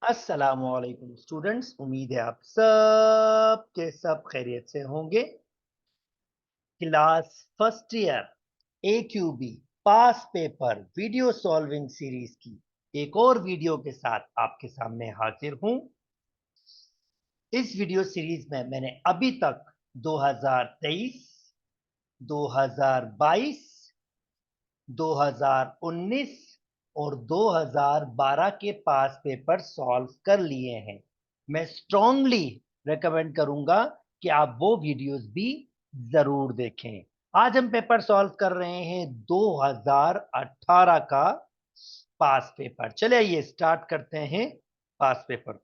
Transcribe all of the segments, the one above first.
अस्सलामुअलैकुम स्टूडेंट्स, उम्मीद है आप सब के सब खैरियत से होंगे। क्लास फर्स्ट ईयर AQB पास पेपर वीडियो सॉल्विंग सीरीज की एक और वीडियो के साथ आपके सामने हाजिर हूं। इस वीडियो सीरीज में मैंने अभी तक 2023, 2022, 2019 और 2012 के पास पेपर सॉल्व कर लिए हैं। मैं स्ट्रांगली रेकमेंड करूंगा कि आप वो वीडियोस भी जरूर देखें। आज हम पेपर सॉल्व कर रहे हैं 2018 का पास पेपर। चलिए ये स्टार्ट करते हैं पास पेपर।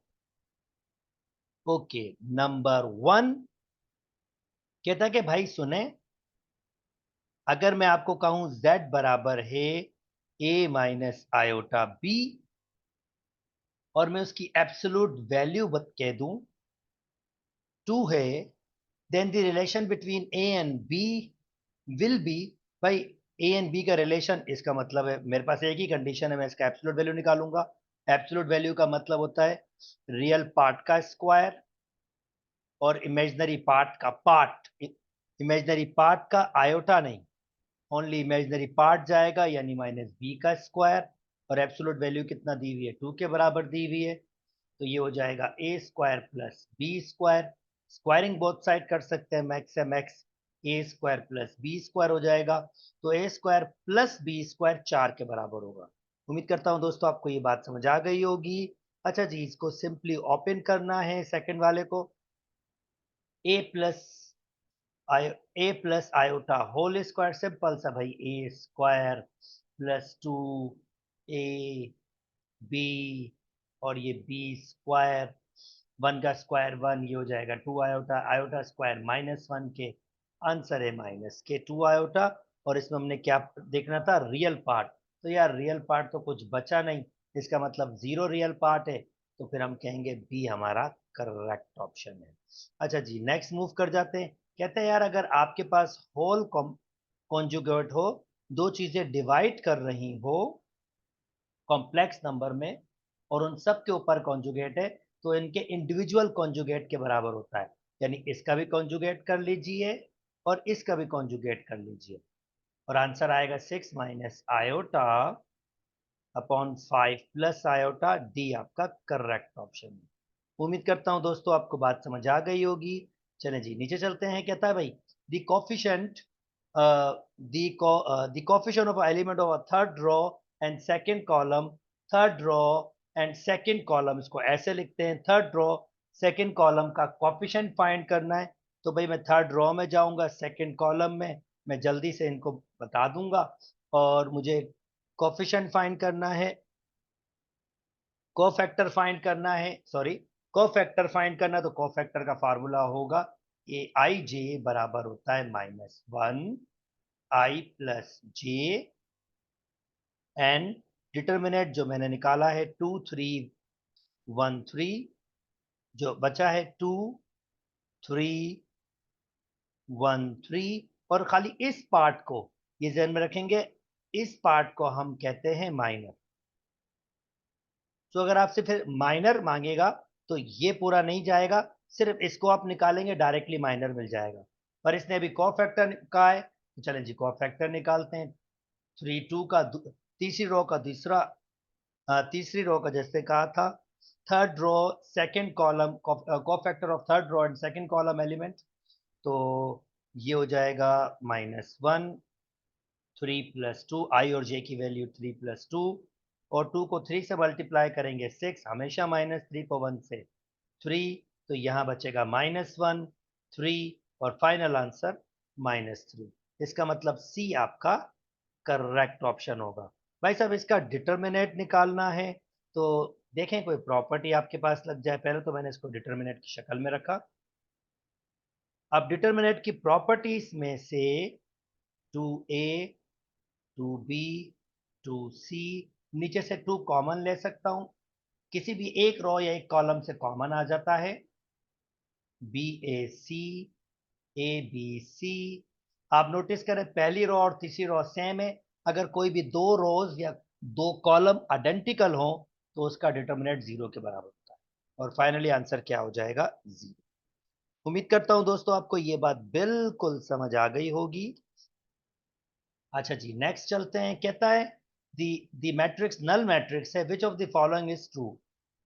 ओके, नंबर 1 कहता है कि भाई सुने, अगर मैं आपको कहूं z बराबर है a माइनस आयोटा b और मैं उसकी एब्सोल्यूट वैल्यू कह दूं 2 है, then the relation between a and b will be, भाई a एंड b का रिलेशन, इसका मतलब है मेरे पास एक ही कंडीशन है, मैं इसका एब्सोल्यूट वैल्यू निकालूंगा। एब्सोल्यूट वैल्यू का मतलब होता है रियल पार्ट का स्क्वायर और इमेजिनरी पार्ट का पार्ट। इमेजिनरी पार्ट का आयोटा नहीं, ओनली इमेजिनरी पार्ट जाएगा, यानी माइनस बी का स्क्वायर। और एब्सोल्यूट वैल्यू कितना दी हुई है, 2 के बराबर दी हुई है, तो ये हो जाएगा a square plus b square. Squaring both side कर सकते हैं, मैक्स से max a square plus b square हो जाएगा। तो a square plus b square 4 के बराबर होगा। उम्मीद करता हूं दोस्तों आपको ये बात समझ आ गई होगी। अच्छा जी, इसको सिंपली ओपन करना है सेकंड वाले को। A plus a plus iota whole square, simple सा भाई, a square plus 2 a b और ये बी स्क्वायर, 1 का स्क्वायर 1, ये हो जाएगा 2 आयोटा, आयोटा स्क्वायर -1 के, आंसर है माइनस के 2 आयोटा। और इसमें हमने क्या देखना था, रियल पार्ट। तो यार रियल पार्ट तो कुछ बचा नहीं, इसका मतलब 0 रियल पार्ट है, तो फिर हम कहेंगे बी हमारा करेक्ट ऑप्शन है। अच्छा जी, नेक्स्ट मूव कर जाते हैं। कहते हैं यार अगर आपके पास होल कॉन्जुगेट हो, दो चीजें डिवाइड कर रही हो कॉम्प्लेक्स नंबर में और उन सब के ऊपर कॉन्जुगेट है, तो इनके इंडिविजुअल कॉन्जुगेट के बराबर होता है। यानी इसका भी कॉन्जुगेट कर लीजिए और इसका भी कॉन्जुगेट कर लीजिए, और आंसर आएगा 6 minus iota upon 5 plus iota, D आपका करेक्ट ऑप्शन है। उम्मीद करता हूं दोस्तों आपको बात समझ आ गई होगी। चलें जी नीचे चलते हैं। कहता है भाई the coefficient the coefficient of element of a third row and second column, third row and second column, इसको ऐसे लिखते हैं, थर्ड रो सेकंड कॉलम का कोफिशिएंट फाइंड करना है। तो भाई मैं थर्ड रो में जाऊंगा, सेकंड कॉलम में मैं जल्दी से इनको बता दूंगा, और मुझे कोफिशिएंट फाइंड करना है, कोफैक्टर फाइंड करना है, सॉरी कोफैक्टर फाइंड करना, तो कोफैक्टर का फार्मूला होगा ए आई जे बराबर होता है -1 आई प्लस जे, एंड डिटर्मिनेंट जो मैंने निकाला है 2 3 1 3, जो बचा है 2 3 1 3, और खाली इस पार्ट को ये ध्यान में रखेंगे, इस पार्ट को हम कहते हैं माइनर। तो अगर आपसे फिर माइनर मांगेगा तो ये पूरा नहीं जाएगा, सिर्फ इसको आप निकालेंगे, डायरेक्टली माइनर मिल जाएगा। पर इसने अभी कोफैक्टर कहा है, तो चलें जी कोफैक्टर निकालते हैं। 3 2 का तीसरी रो का दूसरा, तीसरी रो का जैसे कहा था, third row second column, cofactor of third row and second column element, तो ये हो जाएगा -1 3 प्लस 2, आई और जे की वैल्यू 3 प्लस 2, और 2 को 3 से मल्टीप्लाई करेंगे 6, हमेशा -3 को 1 से 3, तो यहाँ बचेगा -1 3, और फाइनल आंसर -3। इसका मतलब सी आपका करेक्ट ऑप्शन होगा। भाई साहब इसका डिटर्मिनेंट निकालना है, तो देखें कोई प्रॉपर्टी आपके पास लग जाए। पहले तो मैंने इसको डिटर्मिनेंट की शक्ल में रखा। अब डिटर्मिनेंट की प्रॉपर्टीज में से 2a 2b 2c, नीचे से 2 कॉमन ले सकता हूं, किसी भी एक रो या एक कॉलम से कॉमन आ जाता है, B A C A B C. आप नोटिस करें पहली रो और तीसरी रो सेम है, अगर कोई भी दो रोज या दो कॉलम आइडेंटिकल हो तो उसका डिटर्मिनेंट 0 के बराबर होता है, और फाइनली आंसर क्या हो जाएगा? 0। उम्मीद करता हूं दोस्तों आपको ये बात बिल्कुल समझ आ गई होगी। अच्छा जी, नेक्स्ट चलते हैं। कहता है दी मैट्रिक्स नल मैट्रिक्स है, which of the following is true.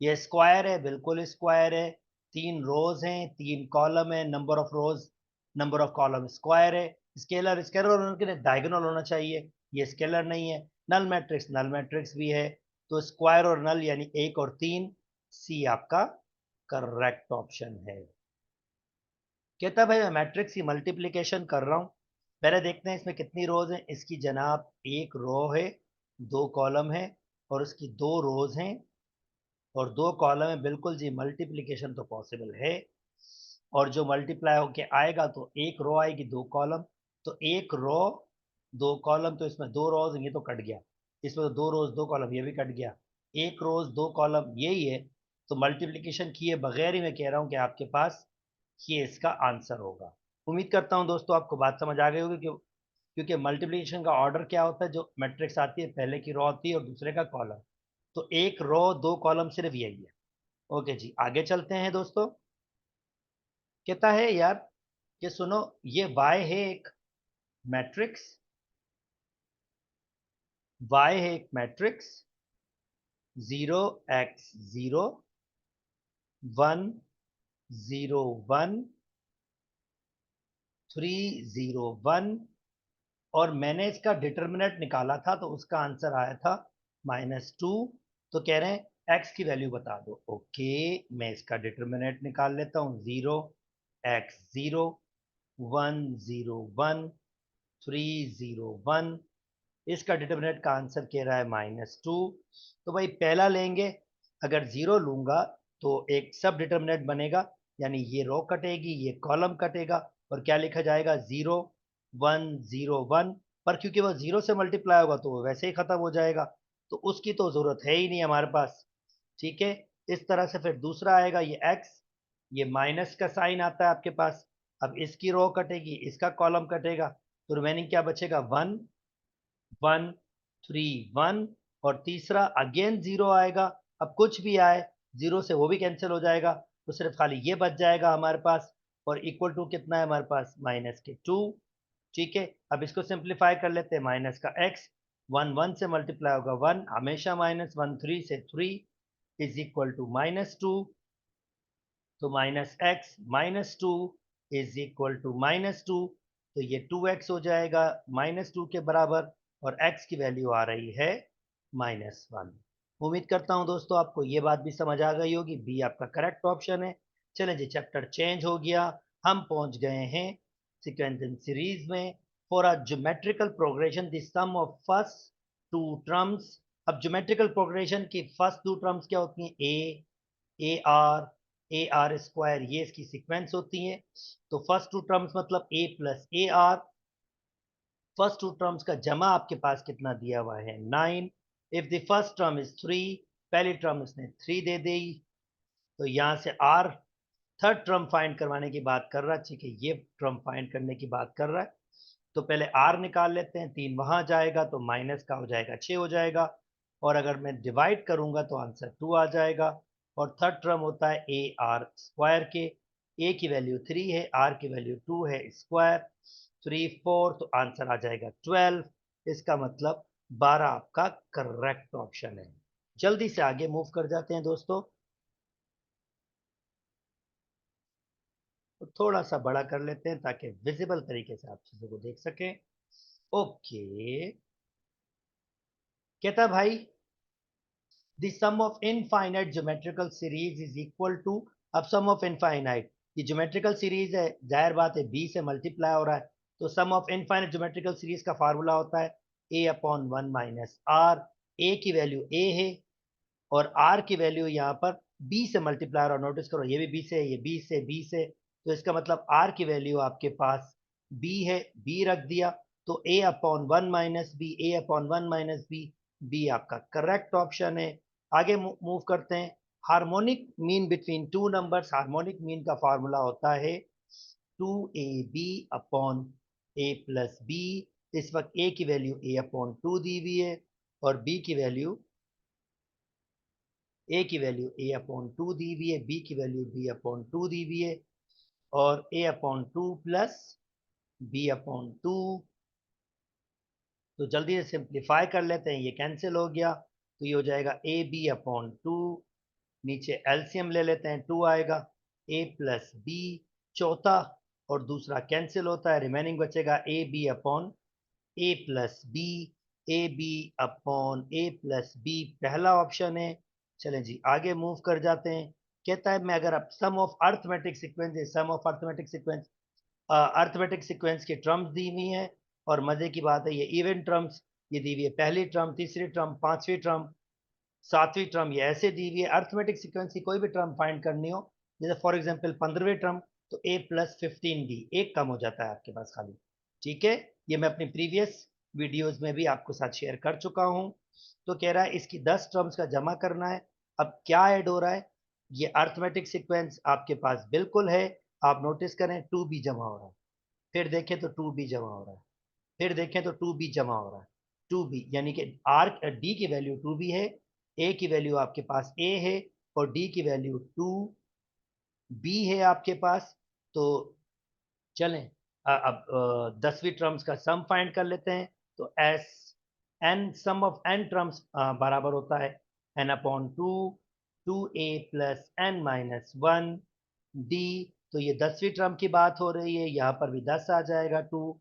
ये स्क्वायर है, बिल्कुल स्क्वायर है। 3 रोज हैं, 3 कॉलम है, number of rose number of column square है। स्केलर स्केलर होने के लिए डायगोनल होना चाहिए, ये स्केलर नहीं है। नल मैट्रिक्स भी है, तो स्क्वायर और नल यानी 1 और 3, सी आपका करेक्ट ऑप्शन है। कहता भाई मैं मैट्रिक्स की मल्टीप्लिकेशन कर रहा हूं, पहले देखते हैं इसमें कितनी रोज हैं। इसकी जनाब 1 रो है, 2 कॉलम है, और उसकी 2 रोज हैं और 2 कॉलम है। बिल्कुल जी, मल्टीप्लिकेशन तो पॉसिबल है, और जो मल्टीप्लाई होके आएगा तो 1 रो आएगी, 2 कॉलम। तो 1 रो 2 कॉलम, तो इसमें 2 रोज, ये तो कट गया। इसमें तो 2 रोज 2 कॉलम, ये भी कट गया। 1 रोज 2 कॉलम यही है। तो मल्टीप्लिकेशन किए बगैर ही मैं कह रहा हूं कि आपके पास ये इसका आंसर होगा। उम्मीद करता हूं दोस्तों आपको बात समझ आ गई होगी, क्योंकि मल्टीप्लिकेशन का ऑर्डर क्या होता है, जो मैट्रिक्स आती है पहले की रो आती है और दूसरे का कॉलम। तो 1 रो 2 कॉलम सिर्फ यही है। ओके जी, आगे चलते हैं दोस्तों। कहता है यार कि सुनो, ये y है एक मैट्रिक्स, y है एक मैट्रिक्स 0x0 1 0 1 3 0 1, और मैंने इसका डिटर्मिनेंट निकाला था तो उसका आंसर आया था -2। तो कह रहे हैं x की वैल्यू बता दो। ओके, मैं इसका डिटर्मिनेंट निकाल लेता हूँ। 0x0 1 0 1 3 0 1, इसका डिटर्मिनेंट का आंसर कह रहा है -2। तो भाई पहला लेंगे, अगर 0 लूंगा तो एक सब डिटर्मिनेंट बनेगा, यानी ये रो कटेगी, ये कॉलम कटेगा, और क्या लिखा जाएगा? 0 1 0 1। पर क्योंकि वो 0 से मल्टीप्लाई होगा तो वो वैसे ही खत्म हो जाएगा, तो उसकी तो जरूरत है ही नहीं हमारे पास। ठीक है, इस तरह से फिर दूसरा आएगा ये x, ये माइनस का साइन आता है आपके पास। अब इसकी रो कटेगी, इसका कॉलम कटेगा, तो रिमेनिंग क्या बचेगा? 1 1 3 1। और तीसरा अगेन 0 आएगा। अब कुछ भी आए 0 से वो भी कैंसिल हो जाएगा, तो सिर्फ खाली ये बच जाएगा हमारे पास। और इक्वल टू कितना है हमारे पास? -2। ठीक है, अब इसको सिंप्लीफाई कर लेते हैं। माइनस का x, 1 1 से मल्टीप्लाई होगा 1, हमेशा -1 3 से 3 इज इक्वल टू -2। तो -x -2 इज इक्वल टू -2, तो ये 2x हो जाएगा -2 के बराबर, और x की वैल्यू आ रही है -1। उम्मीद करता हूं दोस्तों आपको ये बात भी समझ आ गई होगी, बी आपका करेक्ट ऑप्शन है। चलें जी, चैप्टर चेंज हो गया, हम पहुंच गए हैं सीक्वेंस सीरीज में। For a geometrical progression the sum of first 2 terms. अब ज्योमेट्रिकल प्रोग्रेशन की फर्स्ट 2 टर्म्स क्या होती हैं? ए आर स्क्वायर, ये इसकी सीक्वेंस होती है। तो फर्स्ट 2 टर्म्स मतलब a plus A R. First 2 terms का जमा आपके पास कितना दिया हुआ है? 9। If the first term is 3, पहली टर्म इसने 3 दे दी, तो यहां से आर थर्ड टर्म फाइंड करवाने की बात कर रहा है। ठीक है, ये टर्म फाइंड करने की बात कर रहा है। तो पहले आर निकाल लेते हैं, 3 वहां जाएगा तो माइनस का हो जाएगा 6 हो जाएगा, और अगर मैं डिवाइड करूंगा तो आंसर 2 आ जाएगा। और थर्ड टर्म होता है ए आर स्क्वायर के, ए की वैल्यू 3 है, आर की वैल्यू 2 है, स्क्वायर 3 4, तो आंसर आ जाएगा 12। इसका मतलब 12 आपका करेक्ट ऑप्शन है। जल्दी से आगे मूव कर जाते हैं दोस्तों, तो थोड़ा सा बड़ा कर लेते हैं ताकि विजिबल तरीके से आप चीजों को देख सकें। ओके, कहता भाई the sum of infinite geometrical series is equal to। अब sum of infinite, ये geometrical series है, जाहिर बात है b से मल्टीप्लाई हो रहा है, तो sum of infinite geometrical series का फार्मूला होता है a/1 माइनस r। a की वैल्यू a है, और r की वैल्यू यहाँ पर b से मल्टीप्लाई हो रहा है। नोटिस करो, ये भी b से, ये b से, तो इसका मतलब r की वैल्यू आपके पास b है, b रख दिया, तो a/1 minus b, a/1 minus b, B आपका करेक्ट ऑप्शन है। आगे मूव करते हैं। Harmonic mean between 2 numbers, harmonic mean का फार्मूला होता है 2ab/a+b। इस वक्त a की वैल्यू a/2 दी हुई है, और b की वैल्यू ए की वैल्यू a/2 दी हुई है, बी की वैल्यू b/2 दी हुई है, और a/2 प्लस b/2। तो जल्दी से सिंप्लीफाई कर लेते हैं, ये कैंसिल हो गया, तो ये हो जाएगा ab/2। नीचे एलसीएम ले लेते हैं, 2 आएगा, a प्लस बी चौथा, और दूसरा कैंसिल होता है, रिमेनिंग बचेगा a plus b. a plus b पहला ऑप्शन है। चलें जी आगे मूव कर जाते हैं। कहता है मैं अगर अब sum of arithmetic sequence, sum of arithmetic sequence की टर्म्स दी हुई हैं, और मजे की बात है ये इवन टर्म्स, ये दी हुई है पहली टर्म, तीसरी टर्म, पांचवी टर्म, सातवीं टर्म, ये ऐसे दी हुई है। अर्थमेटिक सीक्वेंस की कोई भी टर्म फाइंड करनी हो, जैसे फॉर एग्जांपल 15वीं टर्म, तो a+15b, एक कम हो जाता है आपके पास खाली। ठीक है, ये मैं अपनी प्रीवियस वीडियोस में भी आपको साथ शेयर कर चुका हूं। तो कह रहा है इसकी 10 टर्म्स का जमा करना है। अब क्या ऐड हो रहा है, ये अर्थमेटिक सीक्वेंस आपके पास बिल्कुल है, आप नोटिस करें 2b जमा हो रहा है, फिर देखें तो 2b जमा हो रहा है, फिर देखें तो 2b जमा हो रहा है, 2b, यानी कि आर डी की वैल्यू 2b है, ए की वैल्यू आपके पास ए है, और डी की वैल्यू 2b है आपके पास। तो चलें अब 10वीं टर्म्स का सम फाइंड कर लेते हैं। तो S n sum of n terms बराबर होता है n/2, 2a plus n-1 D. तो ये 10वीं टर्म की बात हो रही है, यहाँ पर भी 10 आ जाएगा, 2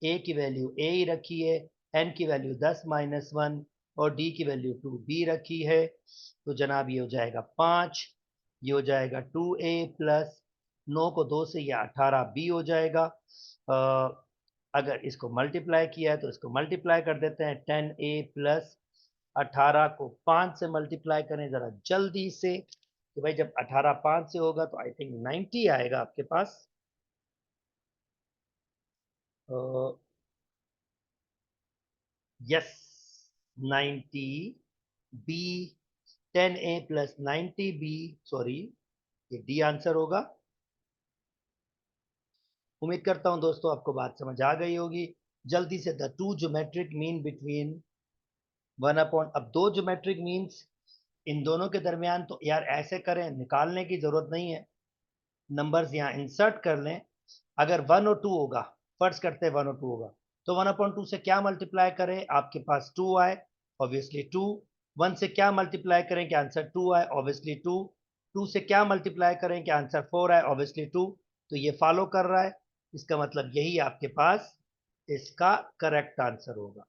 ए की वैल्यू ए ही रखी है, एन की वैल्यू 10-1, और डी की वैल्यू 2b रखी है। तो जनाब ये हो जाएगा 5, ये हो जाएगा 2a प्लस 9 को 2 से, ये 18b हो जाएगा। अगर इसको मल्टीप्लाई किया है तो इसको मल्टीप्लाई कर देते हैं, 10a प्लस 18 को 5 से मल्टीप्लाई करें जरा जल्दी से, कि भाई जब 18 5 से होगा तो आई थिंक 90 आएगा आपके पास। Yes, 90b, 10a plus 90b, sorry ये डी आंसर होगा। उम्मीद करता हूं दोस्तों आपको बात समझ आ गई होगी। जल्दी से the two geometric mean between 1/, अब दो ज्योमेट्रिक मीन्स इन दोनों के दरमियान, तो यार ऐसे करें, निकालने की जरूरत नहीं है, नंबर्स यहाँ इंसर्ट कर लें। अगर 1 और 2 होगा, फर्ज करते हैं 1 और 2 होगा, तो 1/2 से क्या मल्टीप्लाई करें, आपके पास 2 आए, ऑब्वियसली 2। 1 से क्या मल्टीप्लाई करें कि आंसर 2 आए, ऑब्वियसली 2। 2 से क्या मल्टीप्लाई करें कि आंसर 4 आए, ऑब्वियसली 2। तो ये फॉलो कर रहा है, इसका मतलब यही आपके पास इसका करेक्ट आंसर होगा।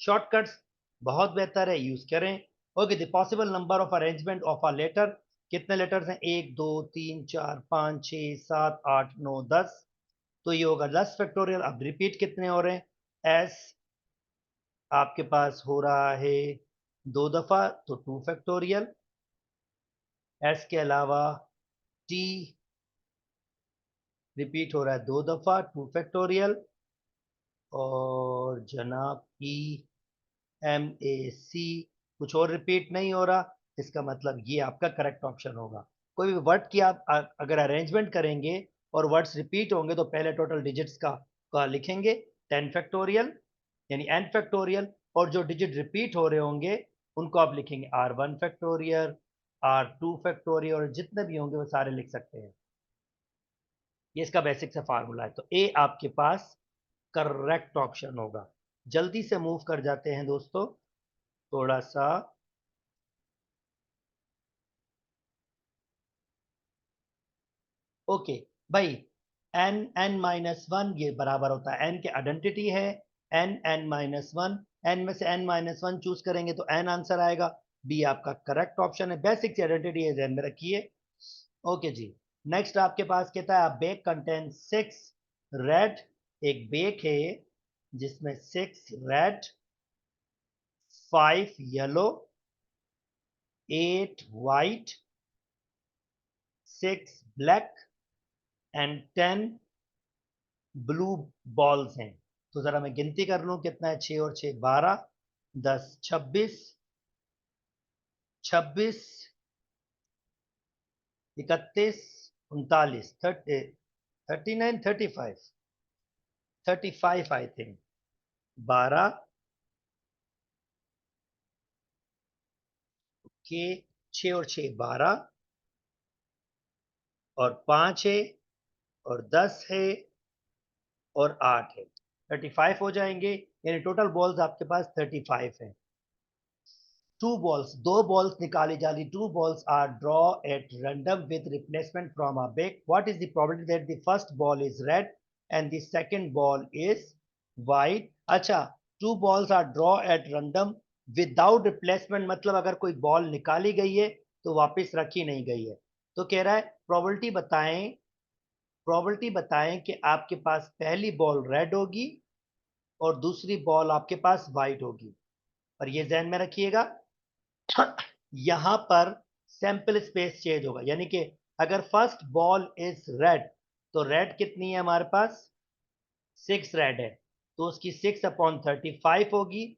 शॉर्टकट्स बहुत बेहतर है, यूज करें। Okay, the possible number of arrangement of a letter, कितने लेटर्स हैं, 1 2 3 4 5 6 7 8 9 10। तो ये होगा 10 फैक्टोरियल। अब रिपीट कितने हो रहे हैं, एस आपके पास हो रहा है 2 दफा, तो 2 फैक्टोरियल। एस के अलावा टी रिपीट हो रहा है 2 दफा, 2 फैक्टोरियल। और जनाब MAC कुछ और रिपीट नहीं हो रहा, इसका मतलब ये आपका करेक्ट ऑप्शन होगा। कोई भी वर्ड की आप अगर अरेंजमेंट करेंगे और वर्ड्स रिपीट होंगे, तो पहले टोटल डिजिट्स का लिखेंगे 10 फैक्टोरियल, यानी n फैक्टोरियल, और जो डिजिट रिपीट हो रहे होंगे उनको आप लिखेंगे R1 फैक्टोरियल, R2 फैक्टोरियल, और जितने भी होंगे वो सारे लिख सकते हैं। ये इसका बेसिक सा फार्मूला है। तो ए आपके पास करेक्ट ऑप्शन होगा। जल्दी से मूव कर जाते हैं दोस्तों, थोड़ा सा। ओके भाई, n-1 ये बराबर होता है n के आइडेंटिटी है, n-1, n में से n-1 चूज करेंगे तो n आंसर आएगा। बी आपका करेक्ट ऑप्शन है, बेसिक सी आइडेंटिटी है, ध्यान में रखिए। ओके जी, नेक्स्ट आपके पास कहता है बेक कंटेन 6 रेड, एक बेक है जिसमें 6 red, 5 yellow, 8 white, 6 black and 10 blue balls हैं। तो जरा मैं गिनती कर लूं, कितना है, 6 और 6 12, 10 26, 26 31 39 39 35 आई थिंक, 12 के 6 और 6 12 और 5 है और 10 है और 8 है, 35 हो जाएंगे। यानी टोटल बॉल्स आपके पास 35 है। टू बॉल्स, दो बॉल्स निकाली जाली, two balls are draw at random with replacement from a bag. What is the probability that the first ball is red and the second ball is white? अच्छा, two balls are draw at random without replacement, मतलब अगर कोई ball निकाली गई है तो वापस रखी नहीं गई है। तो कह रहा है प्रोबेबिलिटी बताएं, प्रोबेबिलिटी बताएं कि आपके पास पहली बॉल रेड होगी और दूसरी बॉल आपके पास वाइट होगी। और ये ध्यान में रखिएगा, यहां पर सैंपल स्पेस चेंज होगा, यानी कि अगर फर्स्ट बॉल इज रेड तो रेड कितनी है हमारे पास? 6 रेड है, तो उसकी 6/35 होगी,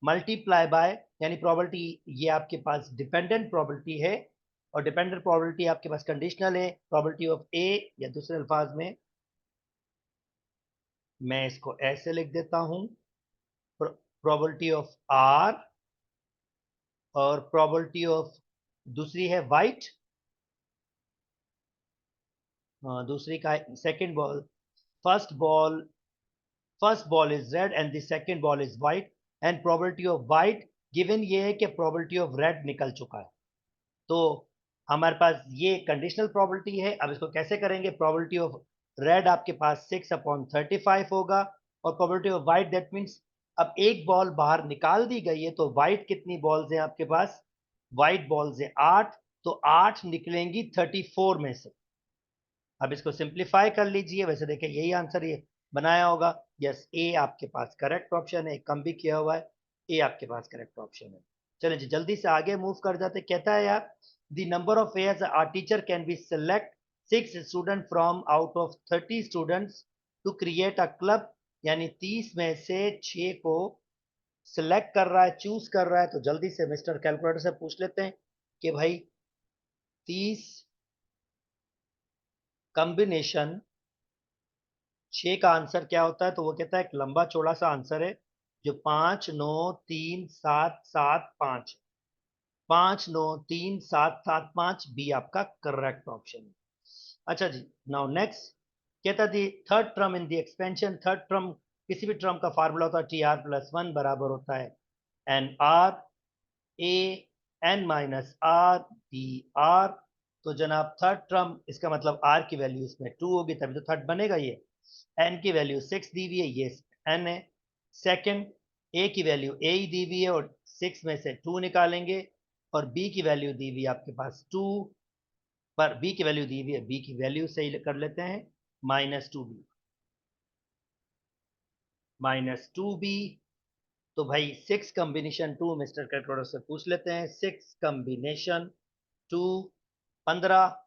मल्टीप्लाई बाय, यानी प्रोबेबिलिटी ये आपके पास डिपेंडेंट प्रोबेबिलिटी है और डिपेंडेंट प्रोबेबिलिटी आपके पास कंडीशनल है। प्रोबेबिलिटी ऑफ ए, या दूसरे अल्फाज में मैं इसको ऐसे लिख देता हूं, प्रोबेबिलिटी ऑफ आर और प्रोबेबिलिटी ऑफ दूसरी है वाइट, दूसरी का second ball, first ball, first ball is red and the second ball is white and probability of white given ये है कि प्रोबेबिलिटी ऑफ रेड निकल चुका है। तो हमारे पास ये कंडीशनल प्रोबेबिलिटी है। अब इसको कैसे करेंगे? प्रोबेबिलिटी ऑफ रेड आपके पास 6/35 होगा और probability of white, that means अब एक बॉल बाहर निकाल दी गई है तो वाइट कितनी बॉल्स हैं आपके पास? वाइट बॉल्स हैं 8, तो 8 निकलेंगी 34 में से। अब इसको सिंप्लीफाई कर लीजिए, वैसे देखिए यही आंसर ये बनाया होगा। यस, ए आपके पास करेक्ट ऑप्शन है, कम भी किया हुआ है, ए आपके पास करेक्ट ऑप्शन है। चलिए जी जल्दी से आगे मूव कर जाते। कहता है यार, the number of ways a teacher can be select 6 student from out of 30 students to create a club, यानी 30 में से 6 को सिलेक्ट कर रहा है, चूज कर रहा है। तो जल्दी से मिस्टर कैलकुलेटर से पूछ लेते हैं कि भाई 30 कॉम्बिनेशन 6 का आंसर क्या होता है? तो वो कहता है एक लंबा चौड़ा सा आंसर है जो 5 9 3 7 7 5, 5 9 3 7 7 5, बी आपका करेक्ट ऑप्शन है। अच्छा जी, नाउ नेक्स्ट कहता दी third term in the expansion, third term किसी भी टर्म का फार्मूला होता है TR+1 बराबर होता है n r a n minus r b r. तो जनाब थर्ड टर्म, इसका मतलब आर की वैल्यू इसमें 2 होगी तभी तो थर्ड बनेगा। ये एन की वैल्यू 6 दी हुई है, ये एन है। सेकंड, ए की वैल्यू ए ही दी हुई है और 6 में से 2 निकालेंगे और बी की वैल्यू दी हुई है आपके पास 2, पर बी की वैल्यू दी हुई है, बी की वैल्यू सही कर लेते हैं -2b, -2b। तो भाई 6 कॉम्बिनेशन 2 मिस्टर कैलकुलेटर से पूछ लेते हैं, 6 कॉम्बिनेशन 2 15,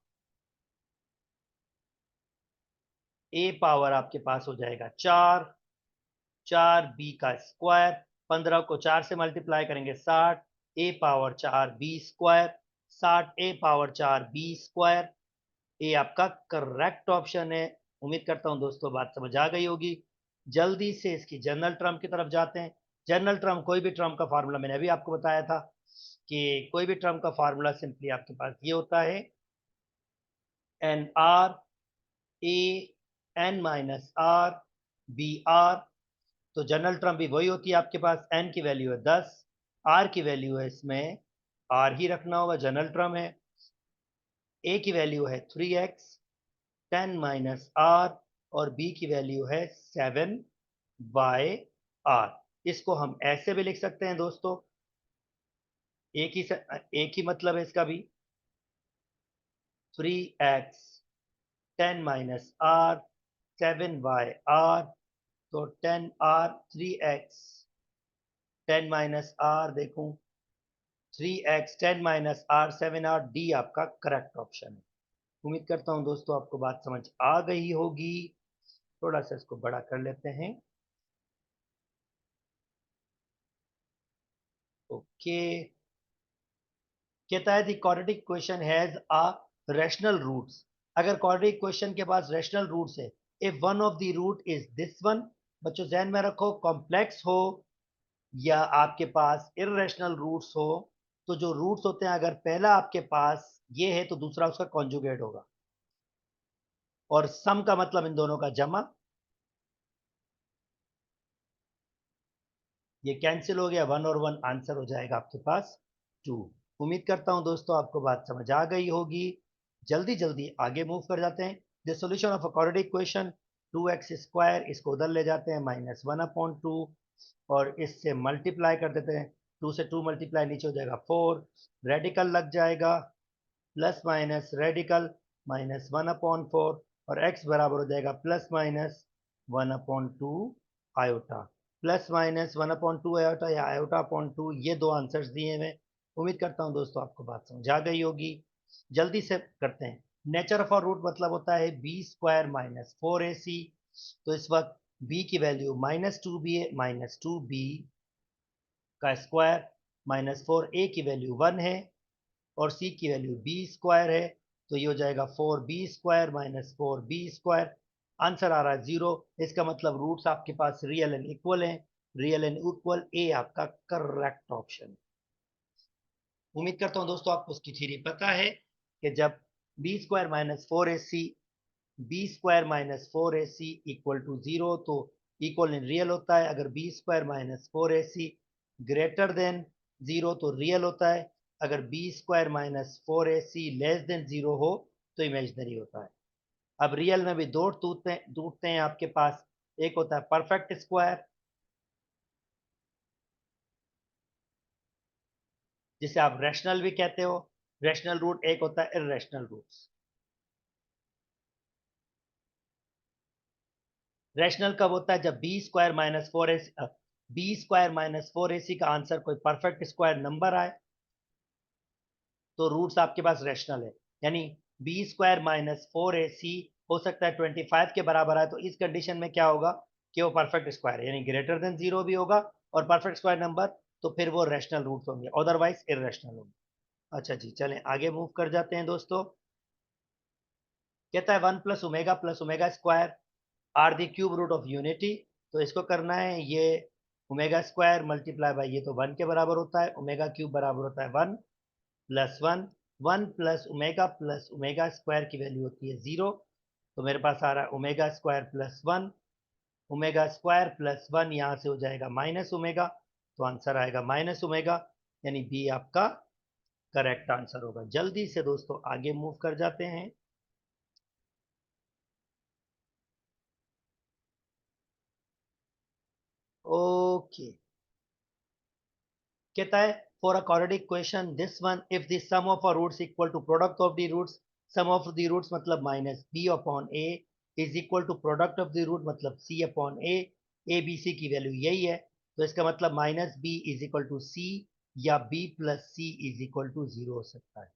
ए पावर आपके पास हो जाएगा 4, 4 बी का स्क्वायर, 15 को 4 से मल्टीप्लाई करेंगे 60, ए पावर 4 बी स्क्वायर, 60 ए पावर 4 बी स्क्वायर। ए आपका करेक्ट ऑप्शन है। उम्मीद करता हूं दोस्तों बात समझ आ गई होगी। जल्दी से इसकी जनरल टर्म की तरफ जाते हैं। जनरल टर्म, कोई भी टर्म का फार्मूला मैंने अभी आपको बताया था कि कोई भी टर्म का फार्मूला सिंपली आपके पास ये होता है n r a n minus r b r. तो जनरल टर्म भी वही होती है आपके पास, एन की वैल्यू है 10, आर की वैल्यू है इसमें आर ही रखना होगा, जनरल टर्म है। ए की वैल्यू है 3x 10 माइनस आर और बी की वैल्यू है 7/r। इसको हम ऐसे भी लिख सकते हैं दोस्तों, एक ही मतलब है इसका भी, 3x 10 माइनस आर 7/r। तो 10r 3x 10 माइनस आर, देखूं 3x 10 minus r 7r, D आपका करेक्ट ऑप्शन है। उम्मीद करता हूं दोस्तों आपको बात समझ आ गई होगी। थोड़ा सा इसको बड़ा कर लेते हैं। ओके, कहता है the quadratic question has a rational roots. अगर क्वाड्रेटिक क्वेश्चन के पास रैशनल रूट्स है, if one of the root is this one, बच्चों ध्यान में रखो, कॉम्प्लेक्स हो या आपके पास इरेशनल रूट्स हो तो जो रूट्स होते हैं अगर पहला आपके पास ये है तो दूसरा उसका कॉन्जुगेट होगा, और सम का मतलब इन दोनों का जमा। ये कैंसिल हो गया, 1 और 1 आंसर हो जाएगा आपके पास 2। उम्मीद करता हूं दोस्तों आपको बात समझ आ गई होगी। जल्दी जल्दी आगे मूव कर जाते हैं। The solution of a quadratic equation 2x², इसको उधर ले जाते हैं -1/2, और इससे मल्टीप्लाई कर देते हैं। 2 से 2 मल्टीप्लाई नीचे हो जाएगा 4, रेडिकल लग जाएगा, प्लस माइनस रेडिकल -1/4, और x बराबर हो जाएगा ±1/2 आयोटा। +-1/2 आयोटा या आयोटा/2, ये दो आंसर्स दिए हैं। उम्मीद करता हूं दोस्तों आपको बात समझ आ गई होगी। जल्दी से करते हैं। नेचर ऑफ अ रूट मतलब होता है b² - 4ac। तो इस वक्त b की वैल्यू -2b है, -2b का स्क्वायर, -4a की वैल्यू 1 है, और c की वैल्यू b² है। तो ये हो जाएगा 4b² - 4b²। आंसर आ रहा है 0। इसका मतलब रूट्स आपके पास रियल एंड इक्वल हैं। रियल एंड इक्वल, ए आपका करेक्ट ऑप्शन। उम्मीद करता हूं दोस्तों आपको उसकी थ्योरी पता है कि जब b² - 4ac b² - 4ac equal to 0, तो इक्वल इन रियल होता है। अगर b² - 4ac ग्रेटर देन 0 तो रियल होता है। अगर b² - 4ac लेस देन 0 हो तो इमेजिनरी होता है। अब रियल में भी दो टूटते हैं आपके पास। एक होता है परफेक्ट स्क्वायर, जिसे आप रैशनल भी कहते हो। रैशनल रूट एक होता है इररेशनल रूट्स। रैशनल कब होता है? जब b² - 4ac का आंसर कोई परफेक्ट स्क्वायर नंबर आए तो रूट्स आपके पास रैशनल है। यानी b² - 4ac हो सकता है 25 के बराबर आए, तो इस कंडीशन में क्या होगा कि वो परफेक्ट स्क्वायर है, यानी ग्रेटर देन 0 भी होगा, और परफेक्ट स्क्वायर नंबर, तो फिर वो रैशनल रूट्स होंगे, अदरवाइज इररेशनल होंगे। अच्छा जी, चलें आगे मूव कर जाते हैं दोस्तों। कहता है 1 + omega square are the cube root of unity. तो इसको करना है, ये ओमेगा स्क्वायर मल्टीप्लाई बाय ये तो 1 के बराबर होता है, ओमेगा क्यूब बराबर होता है 1 + 1। 1 + ओमेगा स्क्वायर की वैल्यू होती है 0। तो मेरे पास आ रहा है ओमेगा स्क्वायर +1, ओमेगा स्क्वायर +1 यहाँ से हो जाएगा माइनस ओमेगा, तो आंसर आएगा माइनस ओमेगा, यानी बी आपका करेक्ट आंसर होगा। जल्दी से दोस्तों आगे मूव कर जाते हैं। ओके, कहता है for a quadratic equation this one if the sum of a roots equal to product of the roots, sum of the roots मतलब -b/a is equal to product of the root मतलब c/a B C की value यही है, तो इसका मतलब -b is equal to c, या b + c is equal to 0 हो सकता है।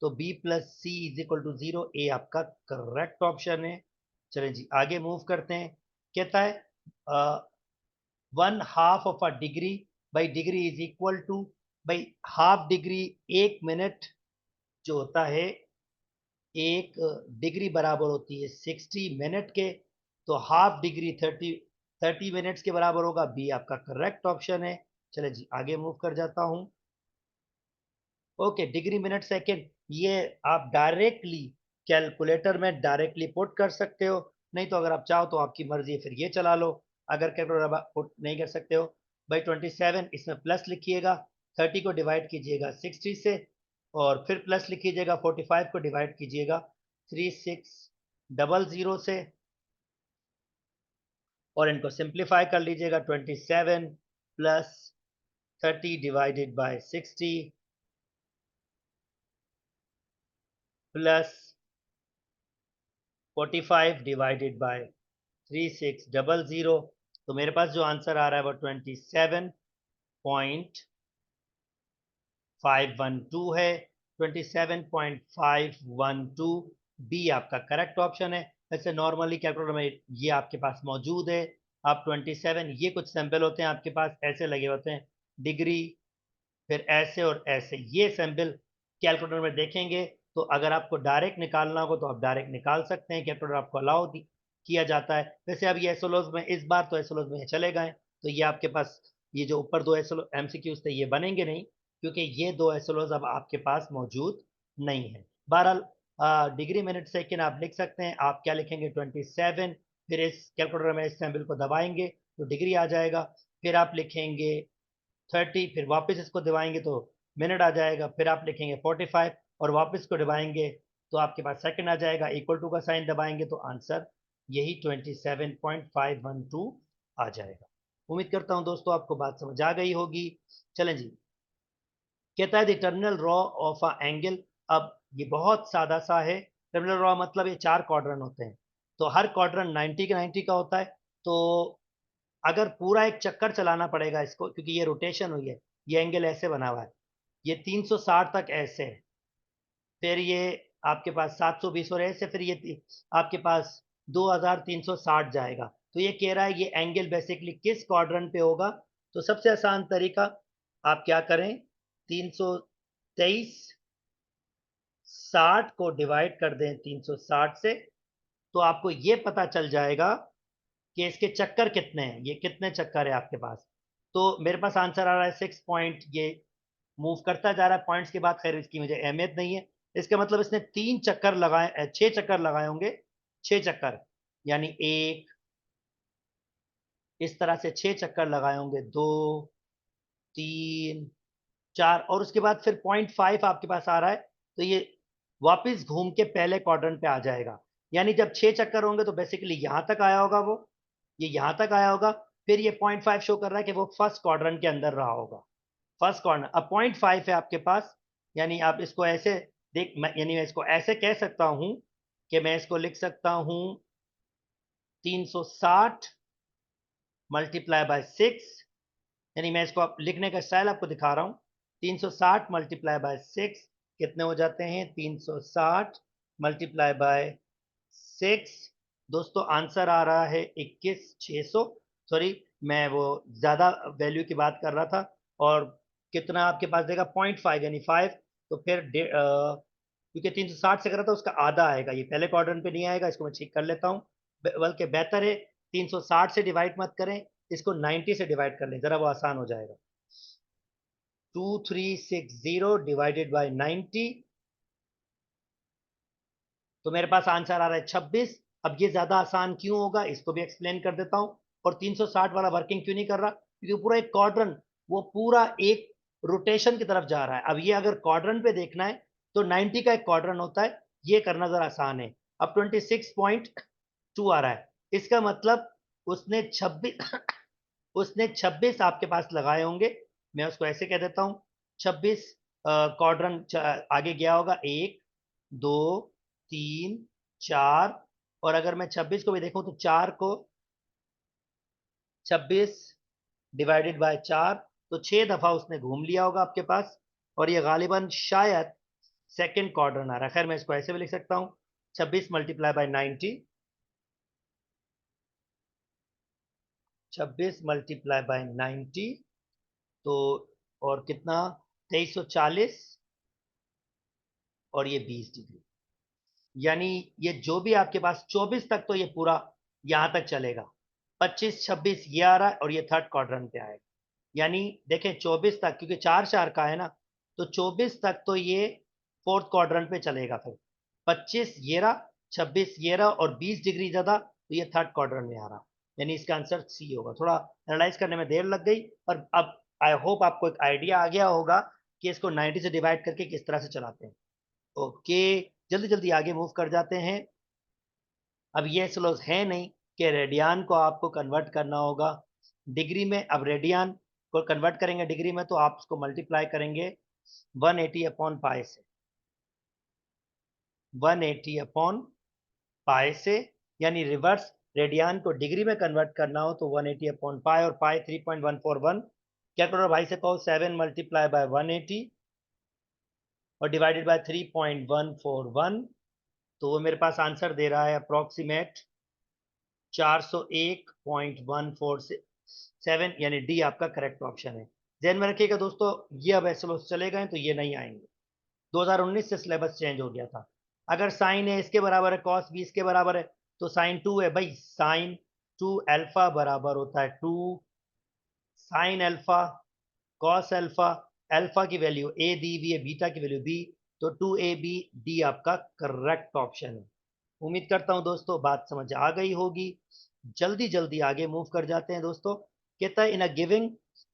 तो b + c is equal to 0, A आपका करेक्ट ऑप्शन है। चलें जी आगे मूव करते हैं। कहता है 1/2 of a degree by degree is equal to, by half degree, 1 minute जो होता है, एक डिग्री बराबर होती है 60 मिनट के, तो हाफ डिग्री 30 मिनट्स के बराबर होगा। बी आपका करेक्ट ऑप्शन है। चले जी आगे मूव कर जाता हूं। ओके, डिग्री मिनट सेकेंड, ये आप डायरेक्टली कैलकुलेटर में डायरेक्टली पुट कर सकते हो, नहीं तो अगर आप चाहो तो आपकी मर्जी है, फिर ये चला लो। अगर कैलकुलेटर आप पुट नहीं कर सकते हो, भाई 27 इसमें प्लस लिखिएगा, 30 को डिवाइड कीजिएगा 60 से, और फिर प्लस लिखिएगा, 45 को डिवाइड कीजिएगा 3600 से, और इनको सिंप्लीफाई कर लीजिएगा। 27 + 30 divided by 60 plus 45 divided by 3600, तो मेरे पास जो आंसर आ रहा है वो 27.512 है। 27.512 बी आपका करेक्ट ऑप्शन है। वैसे नॉर्मली कैलकुलेटर में ये आपके पास मौजूद है। आप 27, ये कुछ सैंपल होते हैं आपके पास ऐसे लगे होते हैं डिग्री, फिर ऐसे और ऐसे, ये सैंपल कैलकुलेटर में देखेंगे। तो अगर आपको डायरेक्ट निकालना हो तो आप डायरेक्ट निकाल सकते हैं, कैलकुलेटर आपको अलाउ किया जाता है। वैसे अब ये एसओलॉज में, इस बार तो एसओलॉज में चले गए, तो ये आपके पास ये जो ऊपर दो एसओलॉज एमसीक्यूज थे ये बनेंगे नहीं। क्योंकि ये दो एसएलओज अब आपके पास मौजूद नहीं है। बहरहाल डिग्री मिनट सेकेंड आप लिख सकते हैं। आप क्या लिखेंगे 27, फिर इस कैलकुलेटर में इस सिंबल को दबाएंगे तो डिग्री आ जाएगा। फिर आप लिखेंगे 30, फिर वापस इसको दबाएंगे तो मिनट आ जाएगा। फिर आप लिखेंगे 45 और वापस को दबाएंगे तो आपके पास सेकंड आ जाएगा। इक्वल टू का साइन दबाएंगे तो आंसर यही 27.512 आ जाएगा। उम्मीद करता हूं दोस्तों आपको बात समझ आ गई होगी। चलें जी, कहता है the terminal raw of a angle. अब ये बहुत सादा सा है। टर्मिनल रॉ मतलब ये 4 क्वाड्रेंट होते हैं, तो हर क्वाड्रेंट 90 के 90 का होता है। तो अगर पूरा एक चक्कर चलाना पड़ेगा इसको, क्योंकि ये रोटेशन हुई है, ये एंगल ऐसे बना हुआ है, ये 360 तक ऐसे है, फिर ये आपके पास 720 और ऐसे, फिर ये आपके पास 2360 जाएगा। तो ये कह रहा है ये एंगल बेसिकली किस क्वाड्रेंट पे होगा। तो सबसे आसान तरीका आप क्या करें, 323 60 को डिवाइड कर दें 360 से, तो आपको ये पता चल जाएगा कि इसके चक्कर कितने हैं, ये कितने चक्कर है आपके पास। तो मेरे पास आंसर आ रहा है 6 पॉइंट, ये मूव करता जा रहा है पॉइंट्स के बाद। खैर इसकी मुझे अहमियत नहीं है। इसका मतलब इसने 3 चक्कर लगाए, 6 चक्कर लगाए होंगे, 6 चक्कर, यानी एक, इस तरह से 6 चक्कर लगाए होंगे, 2, 3, 4, और उसके बाद फिर 0.5 आपके पास आ रहा है, तो ये वापस घूम के पहले क्वाड्रेंट पे आ जाएगा। यानी जब 6 चक्कर होंगे तो बेसिकली यहां तक आया होगा, वो ये यहां तक आया होगा। फिर ये 0.5 शो कर रहा है कि वो फर्स्ट क्वाड्रेंट के अंदर रहा होगा, फर्स्ट कॉर्नर। अब 0.5 है आपके पास, यानी आप इसको ऐसे यानी मैं इसको ऐसे कह सकता हूं कि मैं इसको लिख सकता हूं 360 मल्टीप्लाई बाय 6। यानी मैं इसको आप लिखने का स्टाइल आपको दिखा रहा हूं। 360 मल्टीप्लाई बाय 6 कितने हो जाते हैं, 360 मल्टीप्लाई बाय 6। दोस्तों आंसर आ रहा है 21,600। सॉरी, मैं वो ज्यादा वैल्यू की बात कर रहा था। और कितना आपके पास देगा 0.5 यानी 5। तो फिर क्योंकि 360 से करा था उसका आधा आएगा, ये पहले क्वाड्रेंट पे नहीं आएगा, इसको मैं ठीक कर लेता हूँ। बल्कि बेहतर है 360 से डिवाइड मत करें, इसको 90 से डिवाइड कर लें, जरा वो आसान हो जाएगा। 2360 डिवाइडेड बाय 90, तो मेरे पास आंसर आ रहा है 26। अब ये ज्यादा आसान क्यों होगा इसको भी एक्सप्लेन कर देता हूं। और 360 वाला वर्किंग क्यों नहीं कर रहा, क्योंकि पूरा एक क्वाड्रेंट, वो पूरा एक रोटेशन की तरफ जा रहा है। अब ये अगर क्वाड्रेंट पे देखना है तो 90 का एक क्वाड्रेंट होता है, ये करना जरा आसान है। अब 26.2 आ रहा है, इसका मतलब उसने 26 उसने 26 आपके पास लगाए होंगे। मैं उसको ऐसे कह देता हूँ 26 क्वाड्रेंट आगे गया होगा, 1, 2, 3, 4। और अगर मैं 26 को भी देखूं तो 4 को 26 डिवाइडेड बाय 4, तो 6 दफा उसने घूम लिया होगा आपके पास। और ये गालिबन शायद सेकंड क्वाड्रेंट आ रहा है। खैर मैं इसको ऐसे भी लिख सकता हूँ 26 मल्टीप्लाई बाय 90, 26 मल्टीप्लाई बाय 90, तो और कितना 2340, और ये 20 डिग्री। यानी ये जो भी आपके पास 24 तक तो ये पूरा यहां तक चलेगा। 25 26 ये आ रहा है और ये थर्ड क्वाड्रेंट पे आएगा। यानी देखें 24 तक, क्योंकि 4 4 का है ना, तो 24 तक तो ये फोर्थ क्वाड्रेंट पे चलेगा। फिर 25 ये रहा, 26 ये रहा, और 20 डिग्री ज्यादा, तो ये थर्ड क्वाड्रेंट में आ रहा। यानी इसका आंसर सी होगा। थोड़ा एनालाइज करने में देर लग गई, और अब आई होप आपको एक आइडिया आ गया होगा कि इसको 90 से डिवाइड करके किस तरह से चलाते हैं। ओके, जल्दी जल्दी आगे मूव कर जाते हैं। अब ये स्लोज है नहीं कि रेडियन को आपको कन्वर्ट करना होगा डिग्री में। अब रेडियन को कन्वर्ट करेंगे डिग्री में तो आप उसको मल्टीप्लाई करेंगे 180 अपॉन पाई से, 180 अपॉन पाई से। यानी रिवर्स, रेडियन को डिग्री में कन्वर्ट करना हो तो 180 अपॉन पाई, और पाई 3.141। कैलकुलेटर भाई से कहो 7 मल्टीप्लाई बाय 180 और डिवाइडेड बाय 3.141, तो वो मेरे पास आंसर दे रहा है अप्रोक्सीमेट 401.147, यानी डी आपका करेक्ट ऑप्शन है। ध्यान में रखिएगा दोस्तों, ये अब ऐसे चले गए तो ये नहीं आएंगे। 2019 से सिलेबस चेंज हो गया था। अगर साइन ए इसके बराबर है, कॉस बी इसके बराबर है, तो साइन 2 है भाई, साइन 2 अल्फा बराबर होता है 2 sine alpha cos alpha. Alpha की वैल्यू ए दी हुई है, बीटा की वैल्यू बी, तो 2ab डी आपका करेक्ट ऑप्शन है। उम्मीद करता हूं दोस्तों बात समझ आ गई होगी। जल्दी जल्दी आगे मूव कर जाते हैं दोस्तों। कहता है in a giving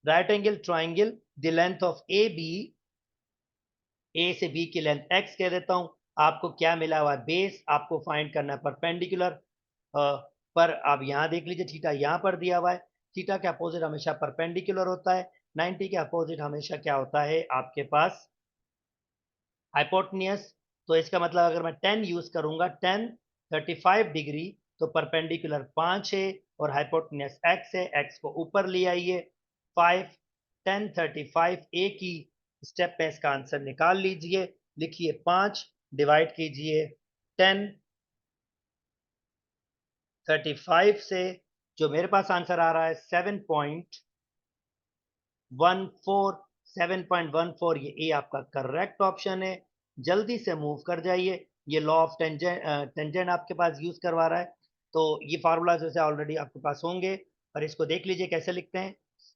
right angle triangle the length of A B, A से बी की लेंथ एक्स कह देता हूं। आपको क्या मिला हुआ है, बेस आपको फाइंड करना है परपेंडिकुलर पर। आप यहां देख लीजिए थीटा यहां पर दिया हुआ है। थीटा के अपोजिट हमेशा परपेंडिकुलर होता है, 90 के अपोजिट हमेशा क्या होता है आपके पास, हाइपोटेन्यूस। तो इसका मतलब अगर मैं 10 यूज करूंगा, 10 35 डिग्री, तो परपेंडिकुलर 5 है और हाइपोटेन्यूस एक्स है, एक्स को ऊपर ले आइए 5, 10 35 ए की स्टेप पे इसका आंसर निकाल लीजिए। लिखिए 5 डिवाइड कीजिए 10 35 से, जो मेरे पास आंसर आ रहा है 7.14, 7.14, ये ए आपका करेक्ट ऑप्शन है। जल्दी से मूव कर जाइए। ये लॉ ऑफ टेंजेंट आपके पास यूज करवा रहा है, तो ये फार्मूला जैसे ऑलरेडी आपके पास होंगे, पर इसको देख लीजिए कैसे लिखते हैं।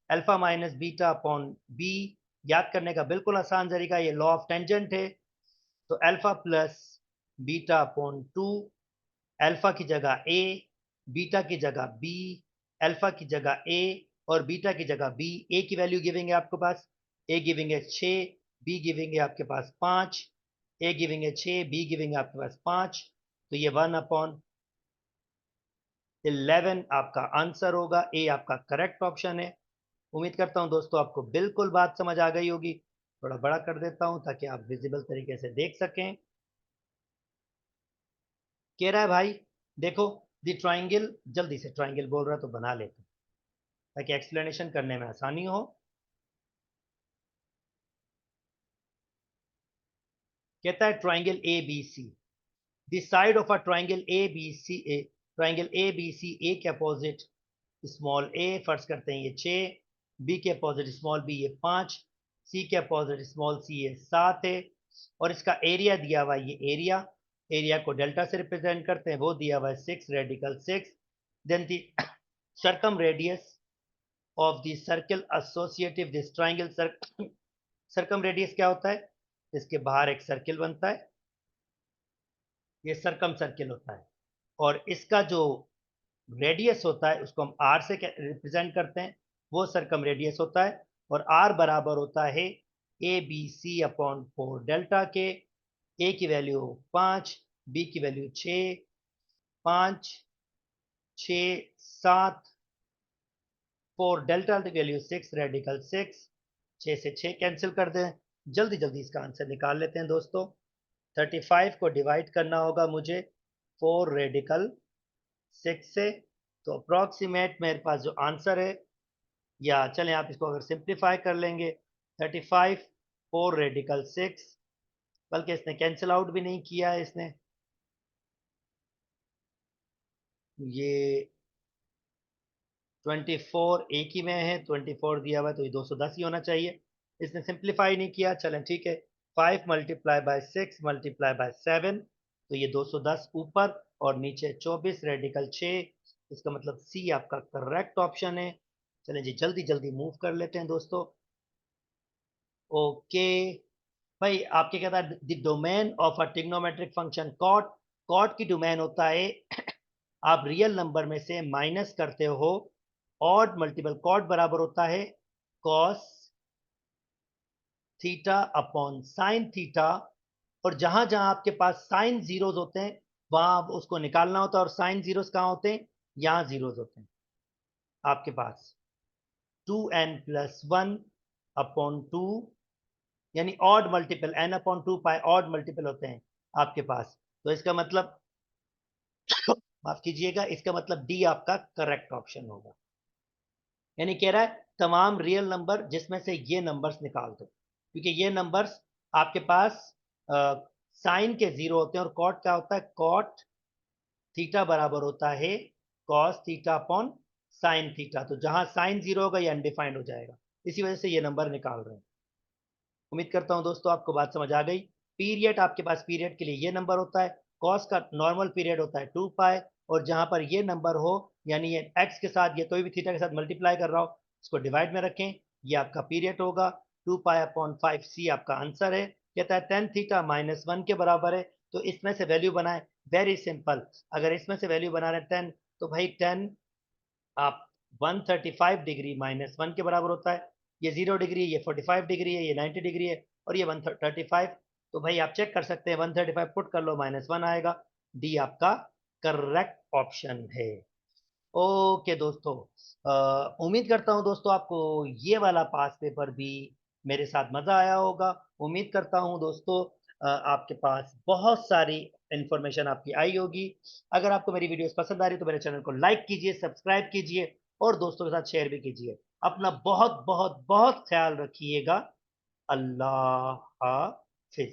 Alpha minus beta upon b, याद करने का बिल्कुल आसान तरीका, ये लॉ ऑफ टेंजेंट है। तो alpha plus beta upon 2, alpha की जगह ए, बीटा की जगह बी, अल्फा की जगह ए और बीटा की जगह बी। ए की वैल्यू गिविंग है आपके पास, ए गिविंग है 6, बी गिविंग है आपके पास 5, ए गिविंग है 6, बी गिविंग है आपके पास 5, तो ये 1/11 आपका आंसर होगा। ए आपका करेक्ट ऑप्शन है। उम्मीद करता हूं दोस्तों आपको बिल्कुल बात समझ आ गई होगी। थोड़ा बड़ा कर देता हूं ताकि आप विजिबल तरीके से देख सकें। कह रहा है भाई देखो दी ट्राइंगल, जल्दी से ट्राइंगल बोल रहा है तो बना लेते हैं ताकि एक्सप्लेनेशन करने में आसानी हो। कहता है triangle A B C, the side of a triangle A B C, a triangle A B C, A के अपोजिट स्मॉल ए फर्ज करते हैं ये 6, बी के अपोजिट स्मॉल बी ये 5, सी के अपोजिट स्मॉल सी ये 7 है, और इसका एरिया दिया हुआ है, ये एरिया, एरिया को डेल्टा से रिप्रेजेंट करते हैं, वो दिया हुआ है 6 radical 6। Then the circum radius of the circle associative this triangle. Circum radius क्या होता है, इसके बाहर एक सर्किल बनता है, ये सर्कम सर्किल होता है, और इसका जो रेडियस होता है उसको हम आर से रिप्रेजेंट करते हैं, वो सर्कम रेडियस होता है। और आर बराबर होता है a B c upon 4 delta के। ए की वैल्यू 5, बी की वैल्यू 6, 5 6 7, 4 डेल्टा की वैल्यू 6 रेडिकल 6, 6 से 6 कैंसिल कर दें। जल्दी जल्दी इसका आंसर निकाल लेते हैं दोस्तों। 35 को डिवाइड करना होगा मुझे 4 रेडिकल 6 से, तो अप्रॉक्सीमेट मेरे पास जो आंसर है, या चलें आप इसको अगर सिंप्लीफाई कर लेंगे, 35 4 रेडिकल 6, बल्कि इसने कैंसिल आउट भी नहीं किया है इसने, ये 24 एक ही में है, 24 दिया हुआ है तो ये 210 ही होना चाहिए। इसने सिंप्लीफाई नहीं किया, चलें ठीक है। 5 मल्टीप्लाई बाय 6 मल्टीप्लाई बाय 7, तो ये 210 ऊपर और नीचे 24 रेडिकल 6, इसका मतलब सी आपका करेक्ट ऑप्शन है। चलें जी जल्दी जल्दी मूव कर लेते हैं दोस्तों। ओके भाई, आपके कहता है the domain of a trigonometric function cot, cot की डोमेन होता है आप रियल नंबर में से माइनस करते हो ऑड मल्टीपल, कॉट बराबर होता है cos theta upon sine theta, और जहां जहां आपके पास साइन जीरोस होते हैं वहां उसको निकालना होता है, और साइन जीरोस कहां होते हैं, यहां जीरोस होते हैं आपके पास 2n+1 अपॉन 2, यानी ऑड मल्टीपल n अपॉन 2 पाई ऑड मल्टीपल होते हैं आपके पास। तो इसका मतलब माफ कीजिएगा, इसका मतलब डी आपका करेक्ट ऑप्शन होगा। यानी कह रहा है तमाम रियल नंबर जिसमें से ये नंबर्स निकाल दो, क्योंकि ये नंबर्स आपके पास साइन के जीरो होते हैं, और कॉट क्या होता है, कॉट थीटा बराबर होता है cos theta upon sine theta, तो जहां साइन जीरो होगा ये अनडिफाइंड हो जाएगा, इसी वजह से ये नंबर निकाल रहे हैं। उम्मीद करता हूं दोस्तों आपको बात समझ आ गई। पीरियड आपके पास, पीरियड के लिए ये नंबर होता है, कॉस का नॉर्मल पीरियड होता है 2 पाई, और जहां पर ये नंबर हो, यानी ये एक्स के साथ, ये कोई भी थीटा के साथ मल्टीप्लाई कर रहा हो, इसको डिवाइड में रखें, ये आपका पीरियड होगा। 2 पाई अपॉन 5 सी आपका आंसर है। कहता है tan थीटा -1 के बराबर है, तो इसमें से वैल्यू बनाए। वेरी सिंपल, अगर इसमें से वैल्यू बना रहे tan, तो भाई tan आप 135 डिग्री -1 के बराबर होता है। ये 0 डिग्री, ये 45 डिग्री है, ये 90 डिग्री है, और ये 135। तो भाई आप चेक कर सकते हैं, 135 पुट कर लो, -1 आएगा। डी आपका करेक्ट ऑप्शन है। ओके दोस्तों, उम्मीद करता हूँ दोस्तों आपको ये वाला पास पेपर भी मेरे साथ मजा आया होगा। उम्मीद करता हूँ दोस्तों आपके पास बहुत सारी इंफॉर्मेशन आपकी आई होगी। अगर आपको मेरी वीडियोस पसंद आ रही है तो मेरे चैनल को लाइक कीजिए, सब्सक्राइब कीजिए, और दोस्तों के साथ शेयर भी कीजिए। अपना बहुत बहुत बहुत ख्याल रखिएगा। अल्लाह हाफ़िज़।